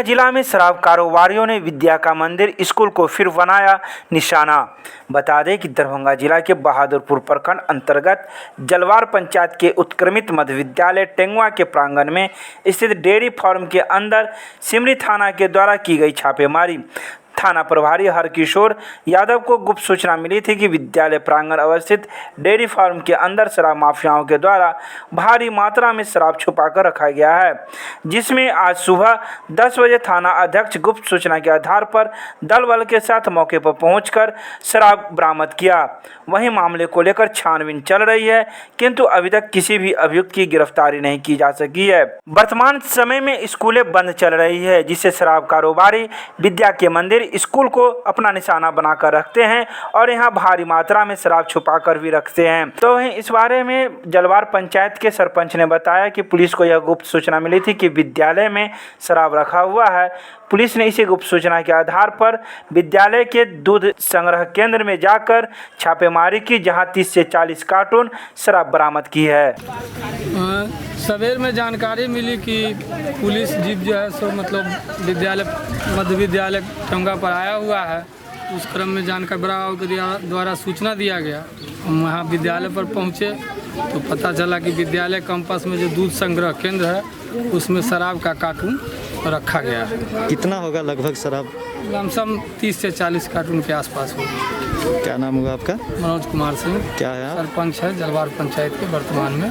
जिला में शराब कारोबारियों ने विद्या का मंदिर स्कूल को फिर बनाया निशाना। बता दें कि दरभंगा जिला के बहादुरपुर प्रखंड अंतर्गत जलवार पंचायत के उत्क्रमित मध्य विद्यालय टेंगुआ के प्रांगण में स्थित डेयरी फार्म के अंदर सिमरी थाना के द्वारा की गई छापेमारी। थाना प्रभारी हरकिशोर यादव को गुप्त सूचना मिली थी कि विद्यालय प्रांगण अवस्थित डेयरी फार्म के अंदर शराब माफियाओं के द्वारा भारी मात्रा में शराब छुपाकर रखा गया है, जिसमें आज सुबह 10 बजे थाना अध्यक्ष गुप्त सूचना के आधार पर दल बल के साथ मौके पर पहुंचकर शराब बरामद किया। वहीं मामले को लेकर छानबीन चल रही है, किंतु अभी तक किसी भी अभियुक्त की गिरफ्तारी नहीं की जा सकी है। वर्तमान समय में स्कूलें बंद चल रही है, जिससे शराब कारोबारी विद्या के मंदिर स्कूल को अपना निशाना बनाकर रखते हैं और यहां भारी मात्रा में शराब छुपाकर भी रखते हैं। तो इस बारे में जलवार पंचायत के सरपंच ने बताया कि पुलिस को यह गुप्त सूचना मिली थी कि विद्यालय में शराब रखा हुआ है। पुलिस ने इसी गुप्त सूचना के आधार पर विद्यालय के दूध संग्रह केंद्र में जाकर छापेमारी की, जहां 30 से 40 कार्टून शराब बरामद की है। सवेर में जानकारी मिली कि पुलिस जीप जो है सो मतलब मध्य विद्यालय टेंगुआ पर आया हुआ है। उस क्रम में जानकार के द्वारा सूचना दिया गया। हम वहाँ विद्यालय पर पहुँचे तो पता चला कि विद्यालय कैंपस में जो दूध संग्रह केंद्र है उसमें शराब का कार्टून रखा गया है। कितना होगा लगभग शराब? लमसम 30 से 40 कार्टून के आसपास होगा। क्या नाम होगा आपका? मनोज कुमार सिंह। क्या है? सरपंच है जलवार पंचायत के वर्तमान में।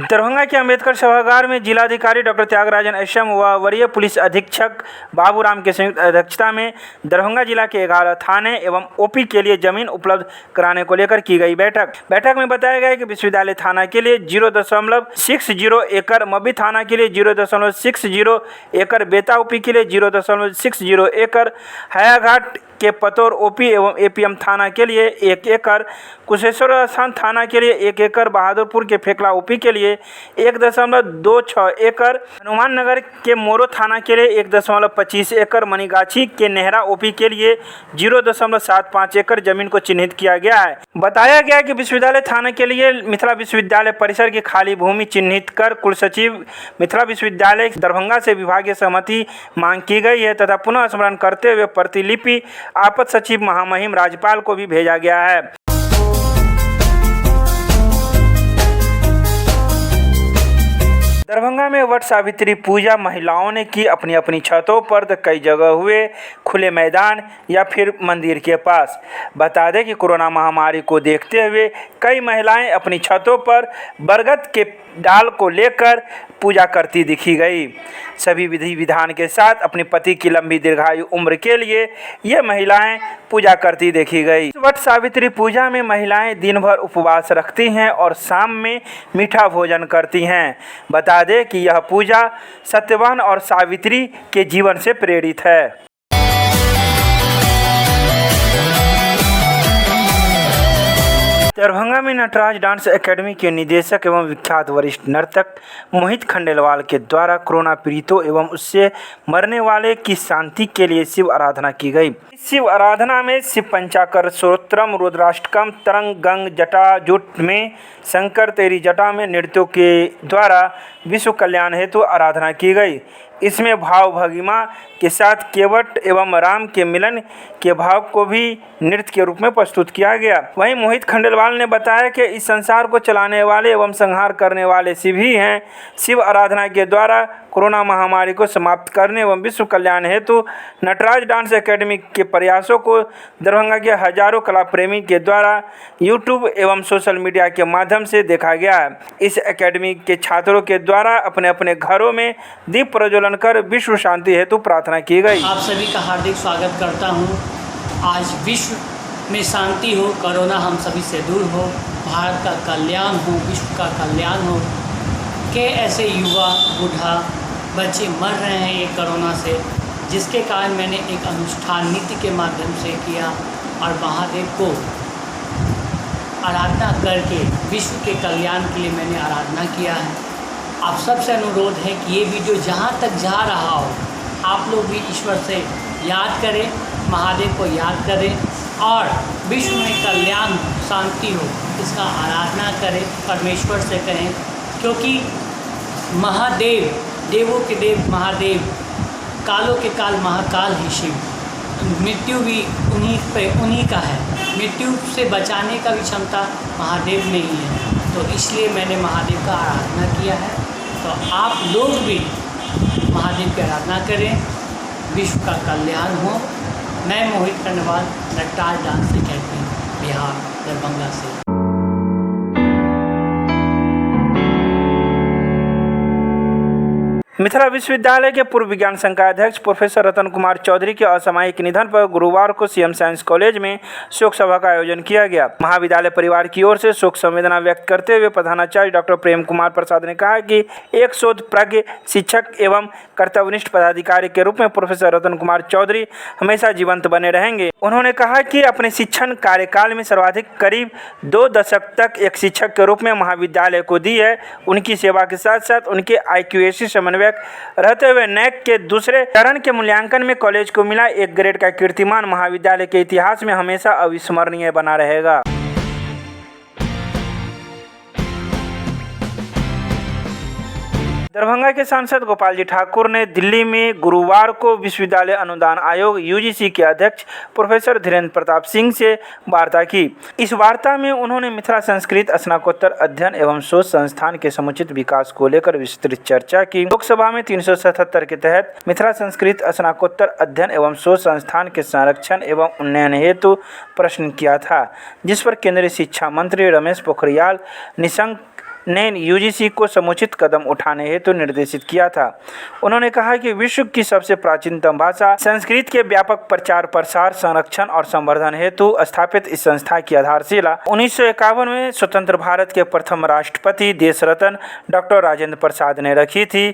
दरभंगा के अंबेडकर सभागार में जिलाधिकारी डॉक्टर त्यागराजन एसएम व वरीय पुलिस अधीक्षक बाबूराम के संयुक्त अध्यक्षता में दरभंगा जिला के 11 थाने एवं ओपी के लिए जमीन उपलब्ध कराने को लेकर की गई बैठक में बताया गया कि विश्वविद्यालय थाना के लिए 0.60 एकड़, मब्बी थाना के लिए 0.60 एकड़, बेता ओपी के लिए 0.60 एकड़, हयाघाट के पतौर ओपी एवं एपीएम थाना के लिए 1 एकड़, कुशेश्वर स्थान थाना के लिए 1 एकड़, बहादुरपुर के फेकला ओपी के लिए 1.26 एकड़, हनुमान नगर के मोरो थाना के लिए 1.25 एकड़, मनीगाछी के नेहरा ओपी के लिए 0.75 एकड़ जमीन को चिन्हित किया गया है। बताया गया कि विश्वविद्यालय थाना के लिए मिथिला विश्वविद्यालय परिसर की खाली भूमि चिन्हित कर कुलसचिव मिथिला विश्वविद्यालय दरभंगा से विभागीय सहमति मांग की गई है तथा पुनः स्मरण करते हुए प्रतिलिपि आपत सचिव महामहिम राज्यपाल को भी भेजा गया है। दरभंगा में वट सावित्री पूजा महिलाओं ने की अपनी अपनी छतों पर, तो कई जगह हुए खुले मैदान या फिर मंदिर के पास। बता दें कि कोरोना महामारी को देखते हुए कई महिलाएं अपनी छतों पर बरगद के डाल को लेकर पूजा करती दिखी गई। सभी विधि विधान के साथ अपने पति की लंबी दीर्घायु उम्र के लिए ये महिलाएं पूजा करती देखी गई। वट सावित्री पूजा में महिलाएं दिन भर उपवास रखती हैं और शाम में मीठा भोजन करती हैं। बता दें कि यह पूजा सत्यवान और सावित्री के जीवन से प्रेरित है। दरभंगा में नटराज डांस एकेडमी के निदेशक एवं विख्यात वरिष्ठ नर्तक मोहित खंडेलवाल के द्वारा कोरोना पीड़ितों एवं उससे मरने वाले की शांति के लिए शिव आराधना की गई। शिव आराधना में शिव पंचाकर स्तोत्रम, रुद्राष्टकम, तरंग गंग जटा जुट में शंकर तेरी जटा में नृत्यों के द्वारा विश्व कल्याण हेतु आराधना की गई। इसमें भाव भंगिमा के साथ केवट एवं राम के मिलन के भाव को भी नृत्य के रूप में प्रस्तुत किया गया। वहीं मोहित खंडेलवाल ने बताया कि इस संसार को चलाने वाले एवं संहार करने वाले शिव ही हैं। शिव आराधना के द्वारा कोरोना महामारी को समाप्त करने एवं विश्व कल्याण हेतु नटराज डांस एकेडमी के प्रयासों को दरभंगा के हजारों कला प्रेमी के द्वारा यूट्यूब एवं सोशल मीडिया के माध्यम से देखा गया है। इस एकेडमी के छात्रों के द्वारा अपने अपने घरों में दीप प्रज्वलन कर विश्व शांति हेतु प्रार्थना की गई। आप सभी का हार्दिक स्वागत करता हूं। आज विश्व में शांति हो, कोरोना हम सभी से दूर हो, भारत का कल्याण हो, विश्व का कल्याण हो। के ऐसे युवा बूढ़ा बच्चे मर रहे हैं ये कोरोना से, जिसके कारण मैंने एक अनुष्ठान नीति के माध्यम से किया और महादेव को आराधना करके विश्व के कल्याण के लिए मैंने आराधना किया है। आप सबसे अनुरोध है कि ये वीडियो जहाँ तक जा रहा हो आप लोग भी ईश्वर से याद करें, महादेव को याद करें और विश्व में कल्याण शांति हो, इसका आराधना करें, परमेश्वर से कहें, क्योंकि महादेव, देवों के देव महादेव, कालों के काल महाकाल ही शिव, मृत्यु भी उन्हीं का है, मृत्यु से बचाने का भी क्षमता महादेव में ही है। तो इसलिए मैंने महादेव का आराधना किया है। तो आप लोग भी महादेव की आराधना करें, विश्व का कल्याण हो। मैं मोहित कर्णवाल, नटराज डांस अकेडमी, बिहार, दरभंगा से। मिथिला विश्वविद्यालय के पूर्व विज्ञान संकाय अध्यक्ष प्रोफेसर रतन कुमार चौधरी के असामयिक निधन पर गुरुवार को सीएम साइंस कॉलेज में शोक सभा का आयोजन किया गया। महाविद्यालय परिवार की ओर से शोक संवेदना व्यक्त करते हुए प्रधानाचार्य डॉक्टर प्रेम कुमार प्रसाद ने कहा कि एक शोध प्रज्ञ शिक्षक एवं कर्तव्यनिष्ठ पदाधिकारी के रूप में प्रोफेसर रतन कुमार चौधरी हमेशा जीवंत बने रहेंगे। उन्होंने कहा कि अपने शिक्षण कार्यकाल में सर्वाधिक करीब 2 दशक तक एक शिक्षक के रूप में महाविद्यालय को दी है। उनकी सेवा के साथ साथ उनके IQAC समन्वयक रहते हुए NAAC के दूसरे चरण के मूल्यांकन में कॉलेज को मिला 1 ग्रेड का कीर्तिमान महाविद्यालय के इतिहास में हमेशा अविस्मरणीय बना रहेगा। दरभंगा के सांसद गोपाल जी ठाकुर ने दिल्ली में गुरुवार को विश्वविद्यालय अनुदान आयोग UGC के अध्यक्ष प्रोफेसर धीरेन्द्र प्रताप सिंह से वार्ता की। इस वार्ता में उन्होंने मिथिला संस्कृत स्नातकोत्तर अध्ययन एवं शोध संस्थान के समुचित विकास को लेकर विस्तृत चर्चा की। लोकसभा में 377 के तहत मिथिला संस्कृत स्नातकोत्तर अध्ययन एवं शोध संस्थान के संरक्षण एवं उन्नयन हेतु प्रश्न किया था, जिस पर केंद्रीय शिक्षा मंत्री रमेश पोखरियाल निशंक ने UGC को समुचित कदम उठाने हेतु निर्देशित किया था। उन्होंने कहा कि विश्व की सबसे प्राचीनतम भाषा संस्कृत के व्यापक प्रचार प्रसार, संरक्षण और संवर्धन हेतु स्थापित इस संस्था की आधारशिला 1951 में स्वतंत्र भारत के प्रथम राष्ट्रपति देश रत्न डॉक्टर राजेंद्र प्रसाद ने रखी थी।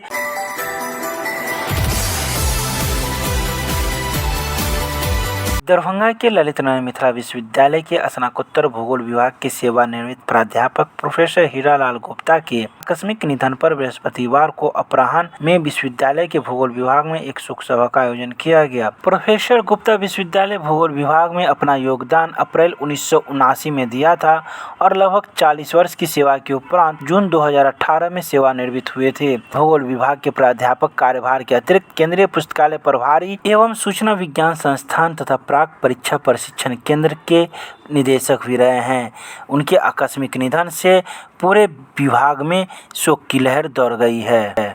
दरभंगा के ललित नारायण मिथिला विश्वविद्यालय के स्नातकोत्तर भूगोल विभाग के सेवानिवृत्त प्राध्यापक प्रोफेसर हीरालाल गुप्ता के आकस्मिक निधन पर बृहस्पतिवार को अपराह्न में विश्वविद्यालय के भूगोल विभाग में एक शोक सभा का आयोजन किया गया। प्रोफेसर गुप्ता विश्वविद्यालय भूगोल विभाग में अपना योगदान अप्रैल 1979 में दिया था और लगभग 40 वर्ष की सेवा के उपरांत जून 2018 में सेवानिवृत्त हुए थे। भूगोल विभाग के प्राध्यापक कार्यभार के अतिरिक्त केंद्रीय पुस्तकालय प्रभारी एवं सूचना विज्ञान संस्थान तथा प्राक परीक्षा प्रशिक्षण केंद्र के निदेशक भी रहे हैं। उनके आकस्मिक निधन से पूरे विभाग में शोक की लहर दौड़ गई है।